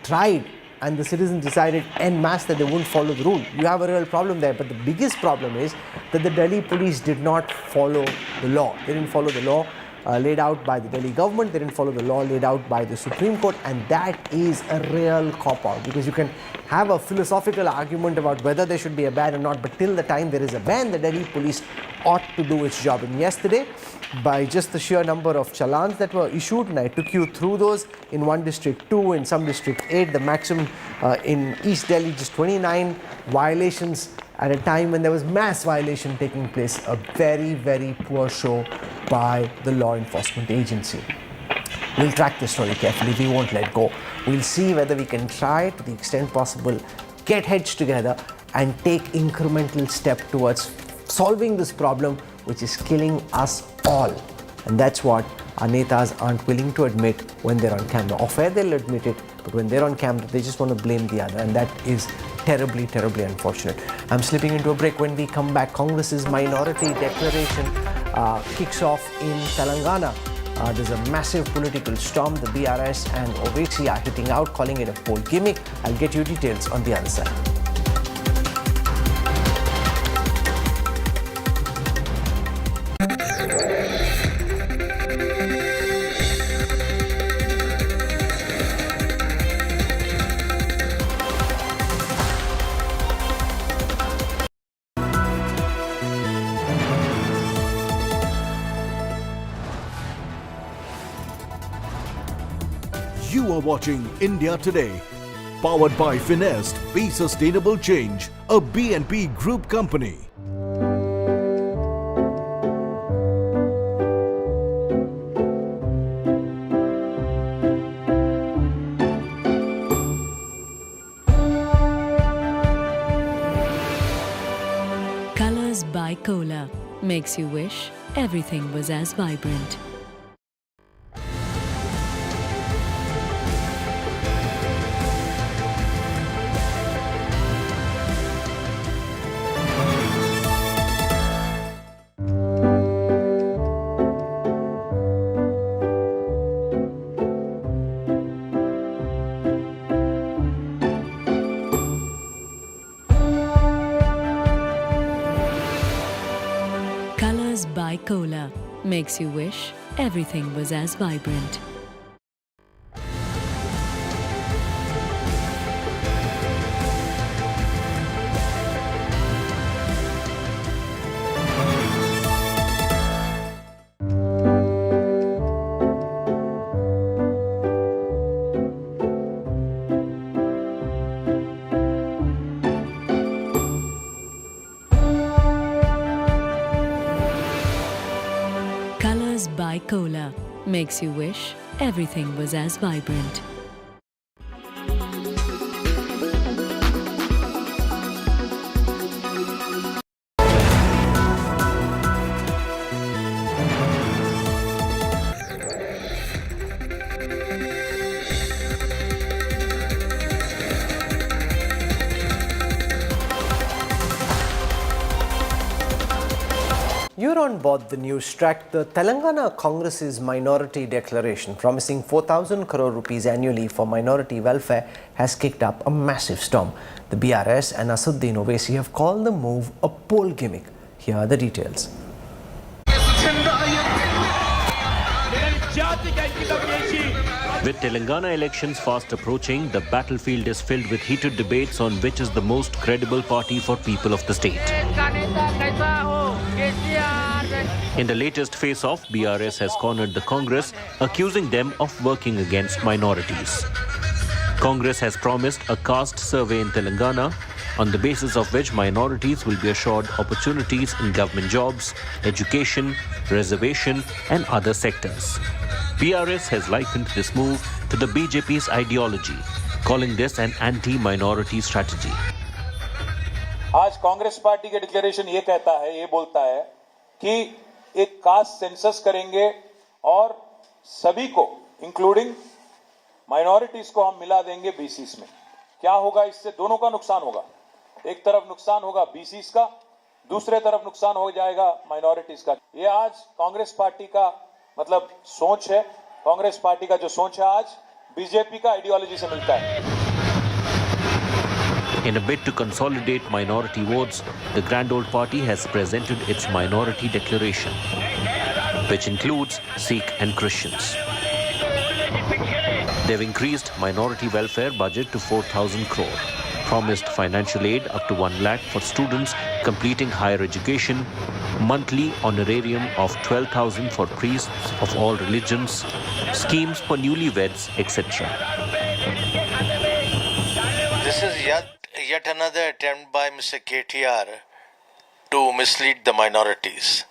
tried and the citizens decided en masse that they wouldn't follow the rule, you have a real problem there. But the biggest problem is that the Delhi police did not follow the law. They didn't follow the law laid out by the Delhi government. They didn't follow the law laid out by the Supreme Court, and that is a real cop-out, because you can have a philosophical argument about whether there should be a ban or not, but till the time there is a ban, the Delhi police ought to do its job. And yesterday, by just the sheer number of challans that were issued, and I took you through those, in one district 2, in some district 8, the maximum in East Delhi, just 29 violations at a time when there was mass violation taking place. A very, very poor show by the law enforcement agency. We'll track this story carefully. We won't let go. We'll see whether we can try, to the extent possible, get heads together and take incremental step towards solving this problem, which is killing us all. And that's what our netas aren't willing to admit when they're on camera. Off air they'll admit it, but when they're on camera, they just want to blame the other, and that is terribly, terribly unfortunate. I'm slipping into a break. When we come back, Congress's minority declaration kicks off in Telangana. There's a massive political storm. The BRS and Owaisi are hitting out, calling it a poll gimmick. I'll get you details on the other side. You are watching India Today, powered by Finest. Be Sustainable Change, a BNP Group company. Colors by Cola makes you wish everything was as vibrant. Colors by Cola makes you wish everything was as vibrant. Colors by Cola makes you wish everything was as vibrant. You're on board the NewsTrack. The Telangana Congress's minority declaration promising 4,000 crore rupees annually for minority welfare has kicked up a massive storm. The BRS and Assuddin Owaisi have called the move a poll gimmick. Here are the details. With Telangana elections fast approaching, the battlefield is filled with heated debates on which is the most credible party for people of the state. In the latest face-off, BRS has cornered the Congress, accusing them of working against minorities. Congress has promised a caste survey in Telangana, on the basis of which minorities will be assured opportunities in government jobs, education, reservation and other sectors. BRS has likened this move to the BJP's ideology, calling this an anti-minority strategy. आज Congress party के declaration ये कहता है, ये बोलता है कि एक कास्ट सेंसस करेंगे और सभी को इंक्लूडिंग माइनॉरिटीज को हम मिला देंगे बीसीस में। क्या होगा इससे? दोनों का नुकसान होगा। एक तरफ नुकसान होगा बीसीस का, दूसरे तरफ नुकसान हो जाएगा माइनॉरिटीज का। ये आज कांग्रेस पार्टी का मतलब सोच है। कांग्रेस पार्टी का जो सोच है आज बीजेपी का आइडियोलॉजी से मिलता है। In a bid to consolidate minority votes, the Grand Old Party has presented its minority declaration, which includes Sikh and Christians. They've increased minority welfare budget to 4,000 crore, promised financial aid up to 1 lakh for students completing higher education, monthly honorarium of 12,000 for priests of all religions, schemes for newlyweds, etc. This is yet another attempt by Mr. KTR to mislead the minorities.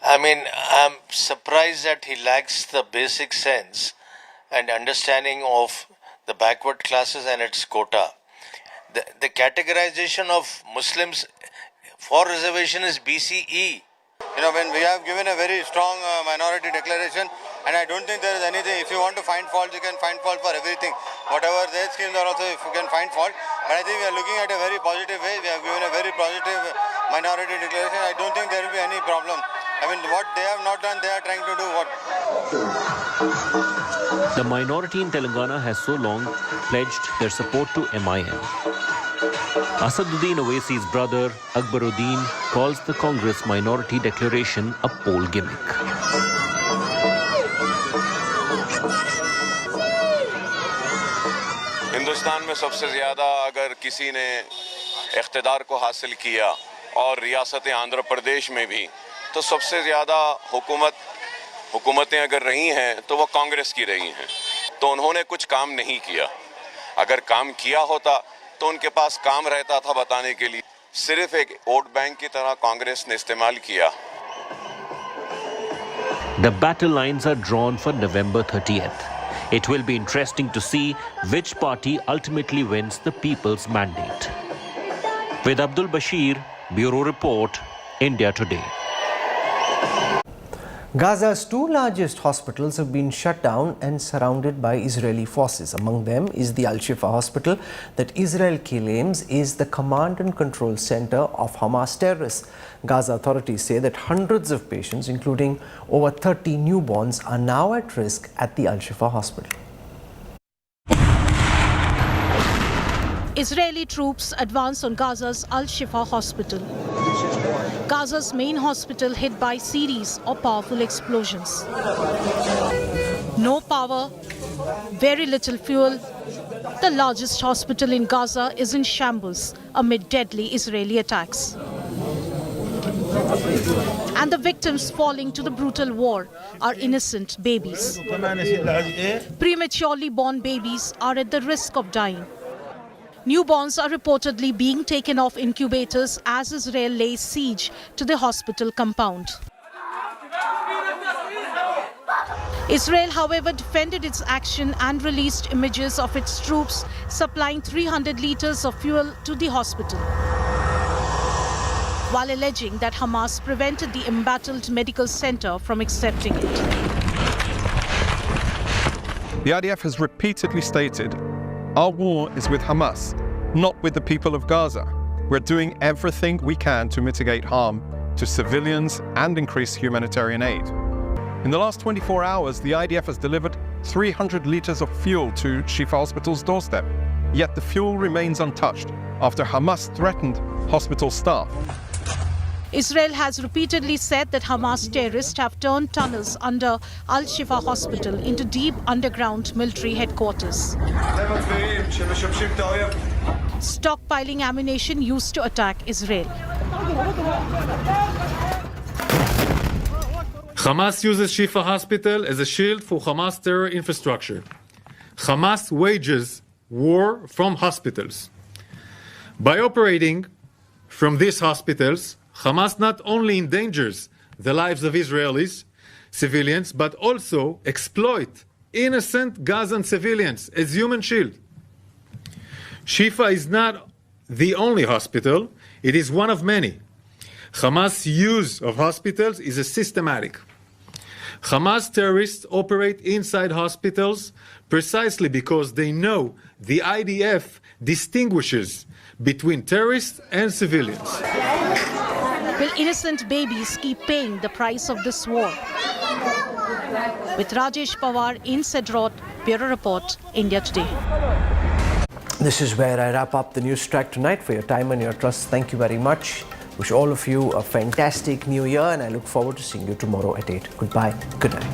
I mean, I'm surprised that he lacks the basic sense and understanding of the backward classes and its quota. The categorization of Muslims for reservation is BCE. You know, when we have given a very strong minority declaration, and I don't think there is anything, if you want to find fault, you can find fault for everything. Whatever their schemes are also, if you can find fault. But I think we are looking at a very positive way. We have given a very positive minority declaration. I don't think there will be any problem I mean, what they have not done, they are trying to do what? The minority in Telangana has so long pledged their support to MIM. Asaduddin Owaisi's brother, Akbaruddin, calls the Congress minority declaration a poll gimmick. Hindustan में सबसे ज़्यादा अगर किसी ने इख्तिदार को हासिल किया और रियासत आंध्र प्रदेश में भी, तो सबसे ज़्यादा हुकूमतें अगर रही हैं तो वो कांग्रेस की रही हैं। तो उन्होंने कुछ काम नहीं किया। अगर काम किया होता तो उनके पास काम रहता था बताने के लिए। सिर्फ एक वोट बैंक की तरह कांग्रेस ने इस्तेमाल किया। The battle lines are drawn for November 30th. It will be interesting to see which party ultimately wins the people's mandate. With Abdul Bashir, Bureau Report, India Today. Gaza's two largest hospitals have been shut down and surrounded by Israeli forces. Among them is the Al-Shifa hospital that Israel claims is the command and control center of Hamas terrorists. Gaza authorities say that hundreds of patients, including over 30 newborns, are now at risk at the Al-Shifa hospital. Israeli troops advance on Gaza's Al-Shifa hospital. Gaza's main hospital hit by series of powerful explosions. No power, very little fuel. The largest hospital in Gaza is in shambles amid deadly Israeli attacks. And the victims falling to the brutal war are innocent babies. Prematurely born babies are at the risk of dying. Newborns are reportedly being taken off incubators as Israel lays siege to the hospital compound. Israel, however, defended its action and released images of its troops supplying 300 liters of fuel to the hospital, while alleging that Hamas prevented the embattled medical center from accepting it. The IDF has repeatedly stated, our war is with Hamas, not with the people of Gaza. We're doing everything we can to mitigate harm to civilians and increase humanitarian aid. In the last 24 hours, the IDF has delivered 300 liters of fuel to Shifa Hospital's doorstep. Yet the fuel remains untouched after Hamas threatened hospital staff. Israel has repeatedly said that Hamas terrorists have turned tunnels under Al-Shifa hospital into deep underground military headquarters, stockpiling ammunition used to attack Israel. Hamas uses Shifa hospital as a shield for Hamas terror infrastructure. Hamas wages war from hospitals. By operating from these hospitals, Hamas not only endangers the lives of Israelis, civilians, but also exploit innocent Gazan civilians as human shield. Shifa is not the only hospital, it is one of many. Hamas' use of hospitals is a systematic. Hamas terrorists operate inside hospitals precisely because they know the IDF distinguishes between terrorists and civilians. Will innocent babies keep paying the price of this war? With Rajesh Pawar in Sedrot, Bureau Report, India Today. This is where I wrap up the NewsTrack tonight. For your time and your trust, thank you very much. Wish all of you a fantastic new year, and I look forward to seeing you tomorrow at 8. Goodbye. Good night.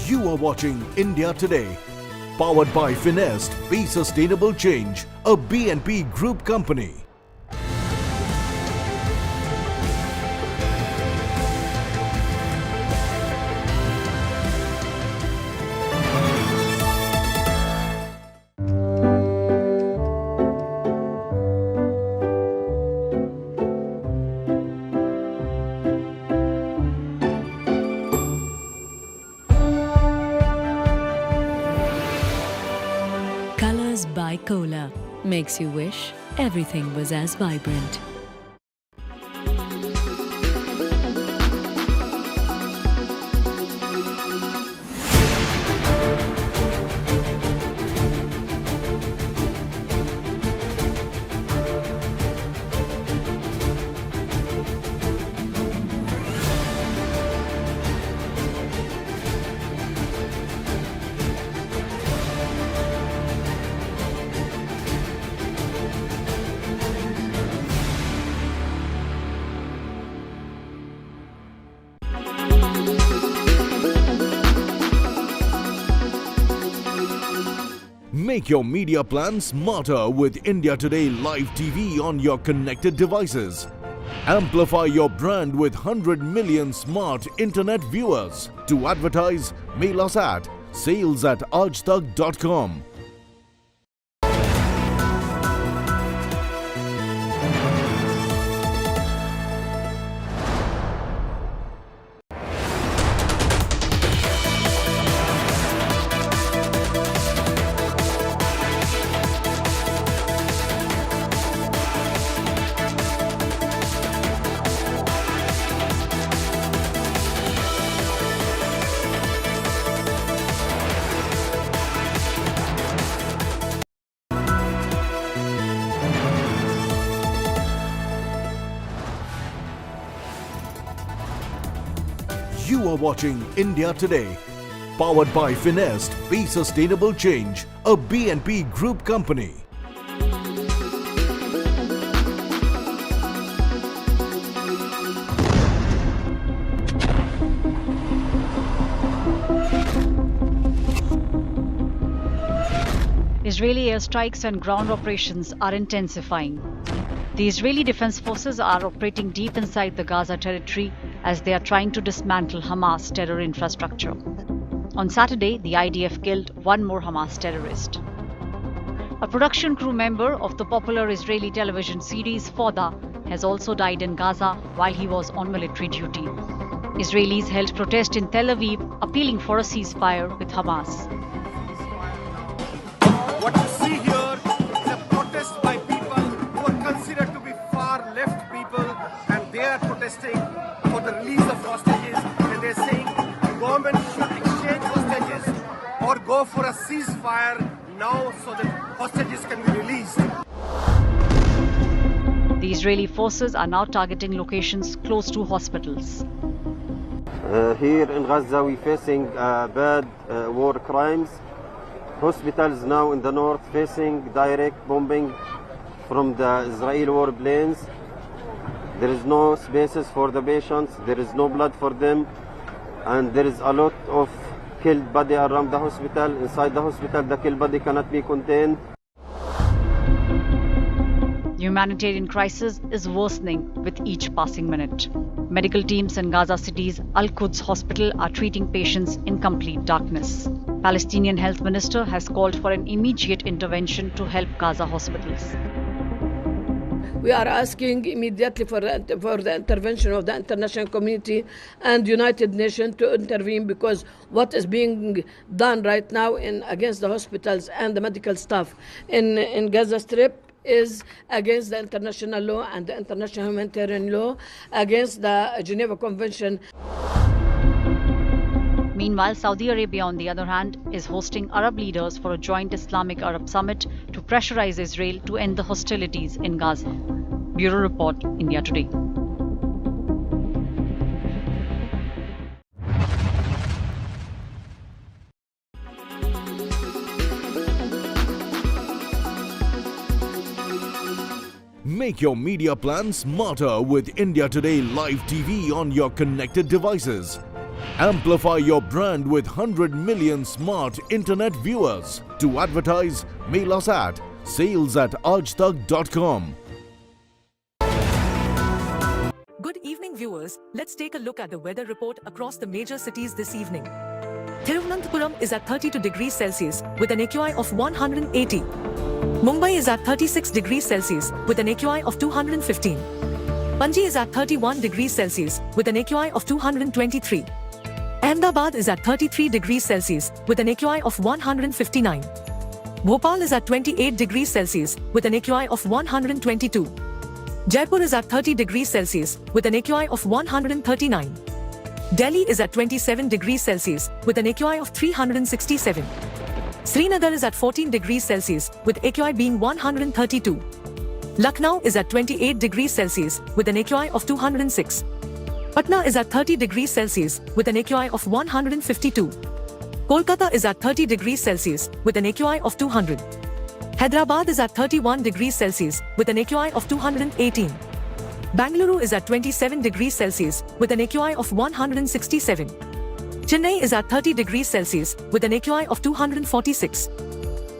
You are watching India Today, powered by Finest, Be Sustainable Change, a BNP Group company. Colors by Cola makes you wish everything was as vibrant. Make your media plan smarter with India Today Live TV on your connected devices. Amplify your brand with 100 million smart internet viewers. To advertise, mail us at sales@aajtak.com. You are watching India Today, powered by Finest, Be Sustainable Change, a BNP Group company. Israeli airstrikes and ground operations are intensifying. The Israeli Defense Forces are operating deep inside the Gaza territory as they are trying to dismantle Hamas terror infrastructure. On Saturday, the IDF killed one more Hamas terrorist. A production crew member of the popular Israeli television series Fauda has also died in Gaza while he was on military duty. Israelis held protest in Tel Aviv appealing for a ceasefire with Hamas. What you see here is a protest by people who are considered to be far left people, and they are protesting for the release of hostages, and they're saying the government should exchange hostages or go for a ceasefire now so that hostages can be released. The Israeli forces are now targeting locations close to hospitals. Here in Gaza we're facing bad war crimes. Hospitals now in the north facing direct bombing from the Israeli warplanes. There is no spaces for the patients, there is no blood for them, and there is a lot of killed body around the hospital. Inside the hospital, the killed body cannot be contained. The humanitarian crisis is worsening with each passing minute. Medical teams in Gaza City's Al-Quds hospital are treating patients in complete darkness. Palestinian Health Minister has called for an immediate intervention to help Gaza hospitals. We are asking immediately for the intervention of the international community and United Nations to intervene, because what is being done right now against the hospitals and the medical staff in Gaza Strip is against the international law and the international humanitarian law, against the Geneva Convention. Meanwhile, Saudi Arabia, on the other hand, is hosting Arab leaders for a joint Islamic Arab summit to pressurize Israel to end the hostilities in Gaza. Bureau Report, India Today. Make your media plan smarter with India Today Live TV on your connected devices. Amplify your brand with 100 million smart internet viewers. To advertise, mail us at sales@aajtak.com. Good evening, viewers. Let's take a look at the weather report across the major cities this evening. Thiruvananthapuram is at 32 degrees Celsius with an AQI of 180. Mumbai is at 36 degrees Celsius with an AQI of 215. Panji is at 31 degrees Celsius with an AQI of 223. Ahmedabad is at 33 degrees Celsius with an AQI of 159. Bhopal is at 28 degrees Celsius with an AQI of 122. Jaipur is at 30 degrees Celsius with an AQI of 139. Delhi is at 27 degrees Celsius with an AQI of 367. Srinagar is at 14 degrees Celsius with AQI being 132. Lucknow is at 28 degrees Celsius with an AQI of 206. Patna is at 30 degrees Celsius with an AQI of 152. Kolkata is at 30 degrees Celsius with an AQI of 200. Hyderabad is at 31 degrees Celsius with an AQI of 218. Bangalore is at 27 degrees Celsius with an AQI of 167. Chennai is at 30 degrees Celsius with an AQI of 246.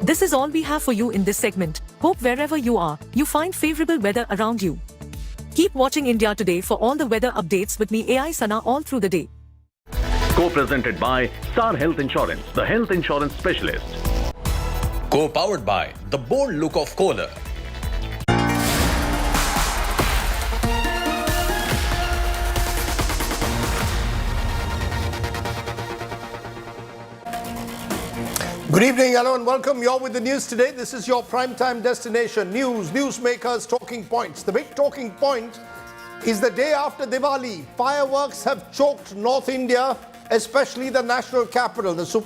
This is all we have for you in this segment. Hope wherever you are, you find favorable weather around you. Keep watching India Today for all the weather updates with me AI Sana all through the day. Co-presented by Star Health Insurance, the health insurance specialist. Co-powered by the bold look of Kohler. Good evening, hello and welcome. You're with the news today. This is your primetime destination. News, newsmakers, talking points. The big talking point is the day after Diwali. Fireworks have choked North India, especially the national capital. The Supreme